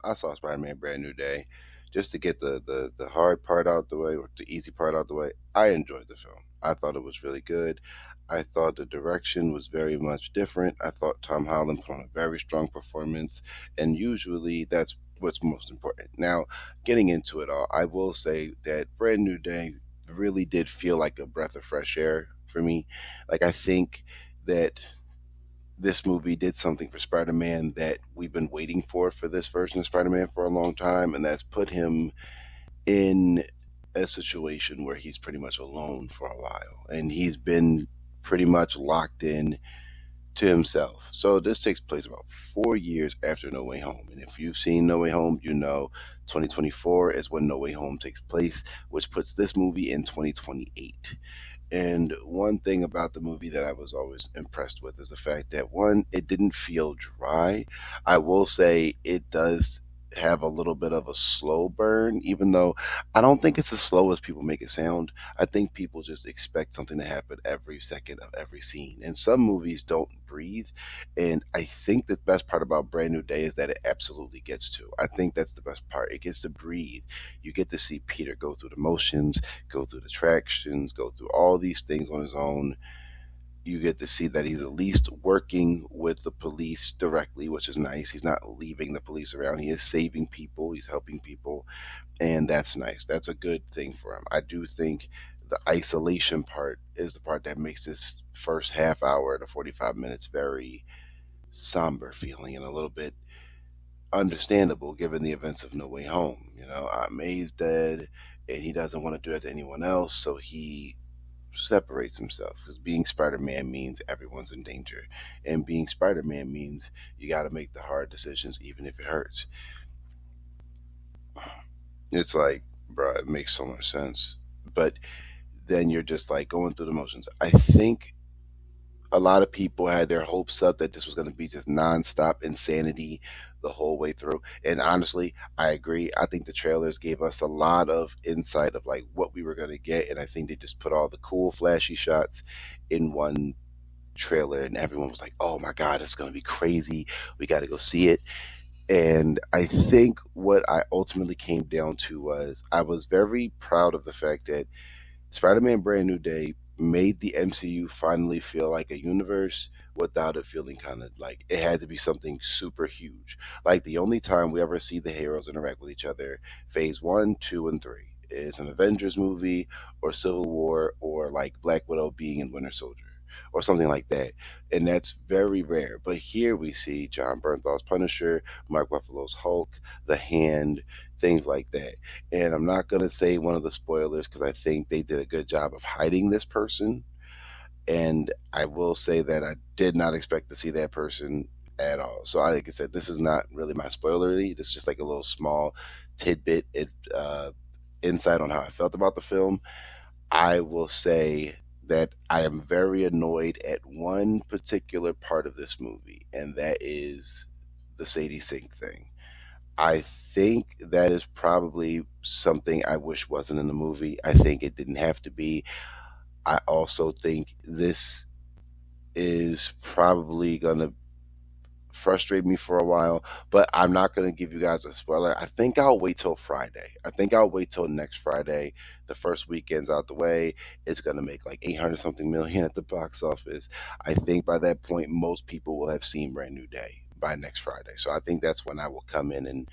I saw Spider-Man Brand New Day just to get the hard part out the way or the easy part out the way. I enjoyed the film. I thought it was really good. I thought the direction was very much different. I thought Tom Holland put on a very strong performance, and usually that's what's most important. Now, getting into it all, I will say that Brand New Day really did feel like a breath of fresh air for me. Like, I think that this movie did something for Spider-Man that we've been waiting for this version of Spider-Man for a long time, and that's put him in a situation where he's pretty much alone for a while, and he's been pretty much locked in to himself. So this takes place about 4 years after No Way Home, and if you've seen No Way Home, you know 2024 is when No Way Home takes place, which puts this movie in 2028. And one thing about the movie that I was always impressed with is the fact that one, it didn't feel dry. I will say it does have a little bit of a slow burn, even though I don't think it's as slow as people make it sound. I think people just expect something to happen every second of every scene. And some movies don't breathe. And I think the best part about Brand New Day is that it absolutely gets to. I think that's the best part. It gets to breathe. You get to see Peter go through the motions, go through the tractions, go through all these things on his own. You get to see that he's at least working with the police directly, which is nice. He's not leaving the police around. He is saving people, he's helping people, and that's nice. That's a good thing for him. I do think the isolation part is the part that makes this first half hour to 45 minutes very somber feeling and a little bit understandable given the events of No Way Home. You know, May's dead, and he doesn't want to do that to anyone else, so he separates himself because being Spider-Man means everyone's in danger, and being Spider-Man means you got to make the hard decisions even if it hurts. It's like, bruh, it makes so much sense, but then you're just like going through the motions. I think a lot of people had their hopes up that this was going to be just nonstop insanity the whole way through. And honestly, I agree. I think the trailers gave us a lot of insight of like what we were going to get. And I think they just put all the cool, flashy shots in one trailer. And everyone was like, oh my God, it's going to be crazy. We got to go see it. And I think what I ultimately came down to was I was very proud of the fact that Spider Man Brand New Day made the MCU finally feel like a universe without it feeling kind of like it had to be something super huge. Like the only time we ever see the heroes interact with each other, phase one, two, and three, is an Avengers movie or Civil War or like Black Widow being in Winter Soldier or something like that. And that's very rare. But here we see John Bernthal's Punisher, Mark Ruffalo's Hulk, The Hand, things like that. And I'm not going to say one of the spoilers because I think they did a good job of hiding this person. And I will say that I did not expect to see that person at all. So, like I said, this is not really my spoilery. This is just like a little small tidbit, insight on how I felt about the film. I will say that I am very annoyed at one particular part of this movie, and that is the Sadie Sink thing. I think that is probably something I wish wasn't in the movie. I think it didn't have to be. I also think this is probably going to frustrate me for a while, but I'm not going to give you guys a spoiler. I think I'll wait till Friday. I think I'll wait till next Friday. The first weekend's out the way. It's going to make like 800 something million at the box office. I think by that point, most people will have seen Brand New Day by next Friday. So I think that's when I will come in and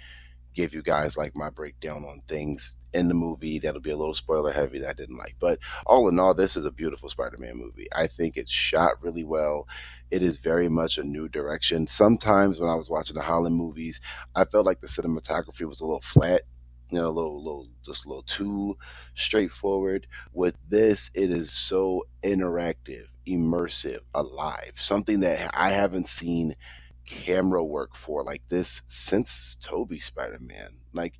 give you guys like my breakdown on things in the movie that'll be a little spoiler heavy that I didn't like. But all in all, this is a beautiful Spider-Man movie. I think it's shot really well. It is very much a new direction. Sometimes when I was watching the Holland movies, I felt like the cinematography was a little flat, you know, just a little too straightforward. With this, it is so interactive, immersive, alive. Something that I haven't seen camera work for like this since Toby Spider-Man. Like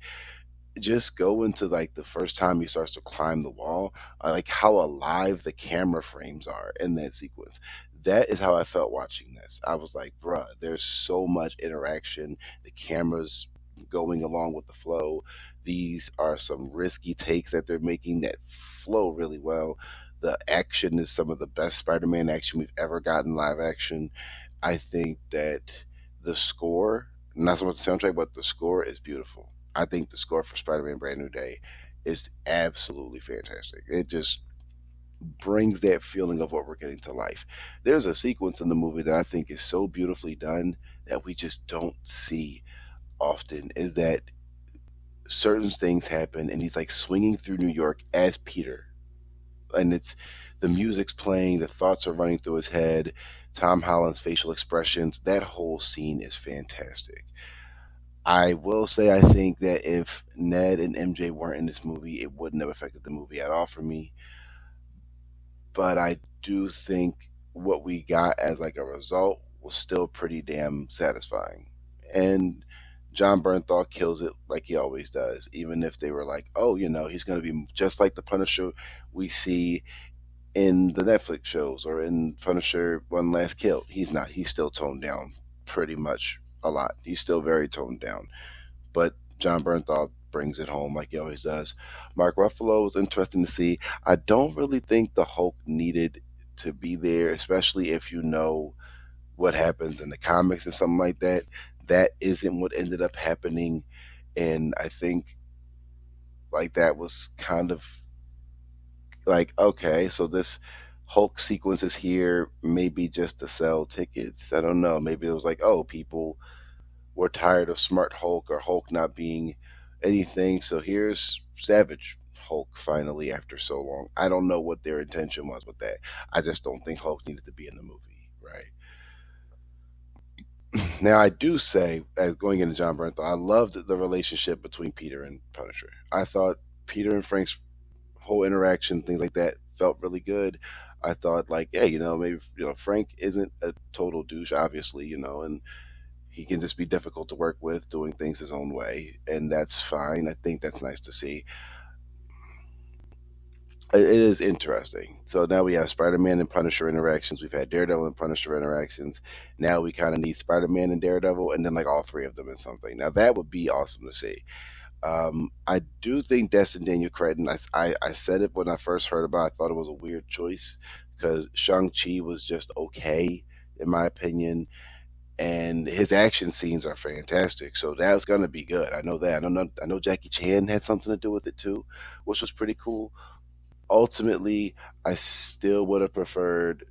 just go into like the first time he starts to climb the wall, I like how alive the camera frames are in that sequence. That is how I felt watching this. I was like, bruh, there's so much interaction. The camera's going along with the flow. These are some risky takes that they're making that flow really well. The action is some of the best Spider Man action we've ever gotten live action. I think that the score, not so much the soundtrack, but the score is beautiful. I think the score for Spider-Man: Brand New Day is absolutely fantastic. It just brings that feeling of what we're getting to life. There's a sequence in the movie that I think is so beautifully done that we just don't see often. Is that certain things happen, and he's like swinging through New York as Peter, and it's the music's playing, the thoughts are running through his head. Tom Holland's facial expressions, that whole scene is fantastic. I will say I think that if Ned and MJ weren't in this movie, it wouldn't have affected the movie at all for me. But I do think what we got as like a result was still pretty damn satisfying. And John Bernthal kills it like he always does, even if they were like, oh, he's going to be just like the Punisher we see in the Netflix shows or in Punisher One Last Kill. He's not. He's still toned down pretty much a lot. He's still very toned down. But John Bernthal brings it home like he always does. Mark Ruffalo was interesting to see. I don't really think the Hulk needed to be there, especially if you know what happens in the comics and something like that. That isn't what ended up happening. And I think like that was kind of like, okay, so this Hulk sequence is here, maybe just to sell tickets. I don't know. Maybe it was like, oh, people were tired of Smart Hulk or Hulk not being anything. So here's Savage Hulk finally after so long. I don't know what their intention was with that. I just don't think Hulk needed to be in the movie, right? Now I do say, as going into John Bernthal, I loved the relationship between Peter and Punisher. I thought Peter and Frank's whole interaction, things like that, felt really good. I thought like, hey, maybe Frank isn't a total douche, obviously, and he can just be difficult to work with, doing things his own way, and that's fine. I think that's nice to see. It is interesting. So now we have Spider-Man and Punisher interactions. We've had Daredevil and Punisher interactions. Now we kind of need Spider-Man and Daredevil, and then like all three of them in something. Now that would be awesome to see. I do think Destin Daniel Cretton. I said it when I first heard about it. I thought it was a weird choice because Shang Chi was just okay in my opinion, and his action scenes are fantastic. So that's gonna be good. I know that. I know Jackie Chan had something to do with it too, which was pretty cool. Ultimately, I still would have preferred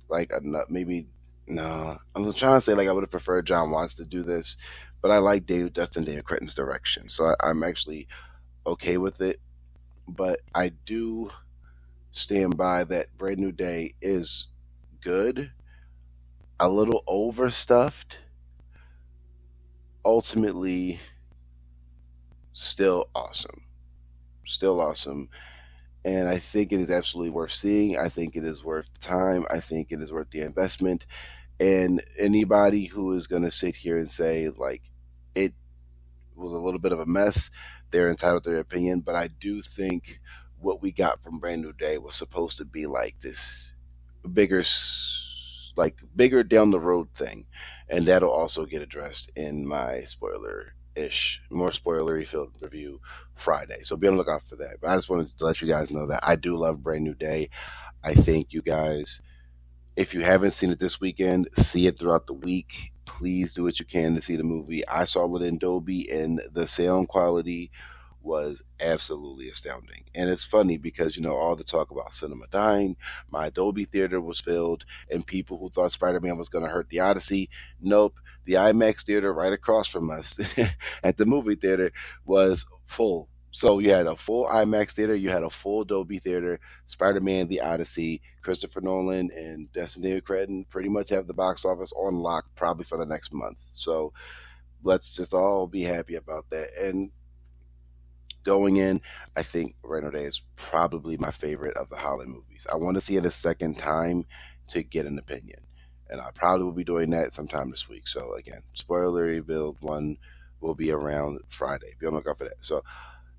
like maybe no. I was trying to say like I would have preferred John Watts to do this, but I like Dustin Daniel Cretton's direction, so I'm actually okay with it. But I do stand by that Brand New Day is good, a little overstuffed. Ultimately, still awesome, still awesome. And I think it is absolutely worth seeing. I think it is worth the time. I think it is worth the investment. And anybody who is going to sit here and say like it was a little bit of a mess, they're entitled to their opinion. But I do think what we got from Brand New Day was supposed to be like this bigger, like bigger down the road thing, and that'll also get addressed in my spoiler ish, more spoilery filled review Friday. So be on the lookout for that. But I just wanted to let you guys know that I do love Brand New Day. I think you guys, if you haven't seen it this weekend, see it throughout the week. Please do what you can to see the movie. I saw it in Dolby, and the sound quality was absolutely astounding. And it's funny because, all the talk about cinema dying, my Dolby theater was filled, and people who thought Spider Man was going to hurt the Odyssey, nope. The IMAX theater right across from us at the movie theater was full. So you had a full IMAX theater, you had a full Dolby theater. Spider Man, The Odyssey, Christopher Nolan, and Destiny Cretton pretty much have the box office on lock probably for the next month. So let's just all be happy about that. And going in, I think Reno Day is probably my favorite of the Holland movies. I want to see it a second time to get an opinion. And I probably will be doing that sometime this week. So again, spoiler revealed one will be around Friday. Be on the lookout for that. So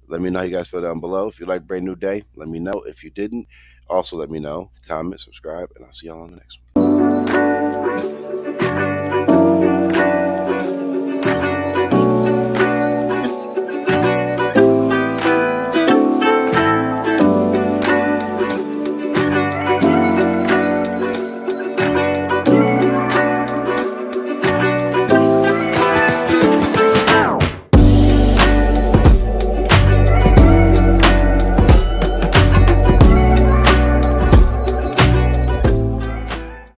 let me know how you guys feel down below. If you like Brand New Day, let me know. If you didn't, also let me know. Comment, subscribe, and I'll see y'all on the next one.